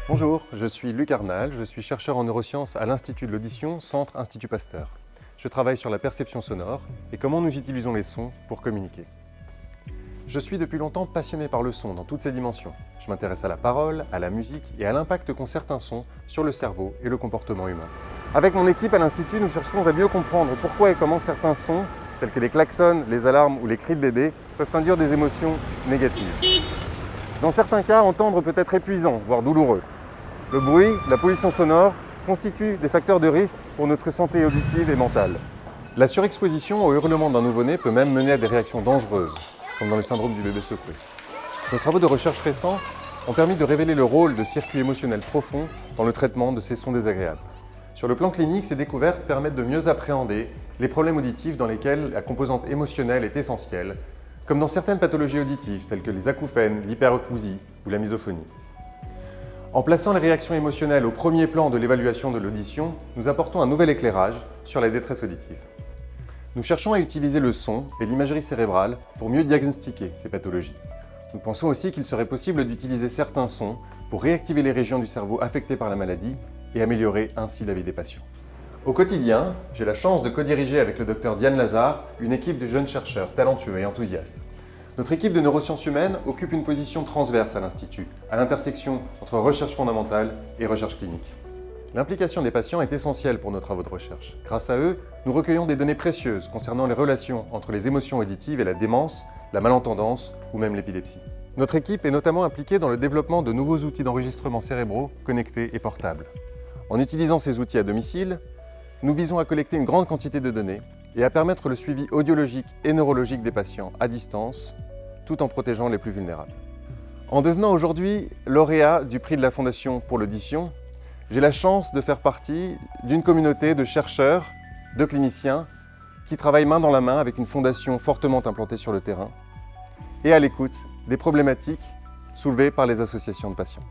Bonjour, je suis Luc Arnal, je suis chercheur en neurosciences à l'Institut de l'audition, Centre Institut Pasteur. Je travaille sur la perception sonore et comment nous utilisons les sons pour communiquer. Je suis depuis longtemps passionné par le son dans toutes ses dimensions. Je m'intéresse à la parole, à la musique et à l'impact qu'ont certains sons sur le cerveau et le comportement humain. Avec mon équipe à l'Institut, nous cherchons à mieux comprendre pourquoi et comment certains sons, tels que les klaxons, les alarmes ou les cris de bébé, peuvent induire des émotions négatives. Dans certains cas, entendre peut être épuisant, voire douloureux. Le bruit, la pollution sonore constituent des facteurs de risque pour notre santé auditive et mentale. La surexposition au hurlement d'un nouveau-né peut même mener à des réactions dangereuses, comme dans le syndrome du bébé secoué. Nos travaux de recherche récents ont permis de révéler le rôle de circuits émotionnels profonds dans le traitement de ces sons désagréables. Sur le plan clinique, ces découvertes permettent de mieux appréhender les problèmes auditifs dans lesquels la composante émotionnelle est essentielle, comme dans certaines pathologies auditives telles que les acouphènes, l'hyperecousie ou la misophonie. En plaçant les réactions émotionnelles au premier plan de l'évaluation de l'audition, nous apportons un nouvel éclairage sur la détresse auditive. Nous cherchons à utiliser le son et l'imagerie cérébrale pour mieux diagnostiquer ces pathologies. Nous pensons aussi qu'il serait possible d'utiliser certains sons pour réactiver les régions du cerveau affectées par la maladie et améliorer ainsi la vie des patients. Au quotidien, j'ai la chance de co-diriger avec le Dr Diane Lazare une équipe de jeunes chercheurs talentueux et enthousiastes. Notre équipe de neurosciences humaines occupe une position transverse à l'Institut, à l'intersection entre recherche fondamentale et recherche clinique. L'implication des patients est essentielle pour nos travaux de recherche. Grâce à eux, nous recueillons des données précieuses concernant les relations entre les émotions auditives et la démence, la malentendance ou même l'épilepsie. Notre équipe est notamment impliquée dans le développement de nouveaux outils d'enregistrement cérébraux connectés et portables. En utilisant ces outils à domicile, nous visons à collecter une grande quantité de données et à permettre le suivi audiologique et neurologique des patients à distance, tout en protégeant les plus vulnérables. En devenant aujourd'hui lauréat du prix de la Fondation pour l'audition, j'ai la chance de faire partie d'une communauté de chercheurs, de cliniciens qui travaillent main dans la main avec une fondation fortement implantée sur le terrain et à l'écoute des problématiques soulevées par les associations de patients.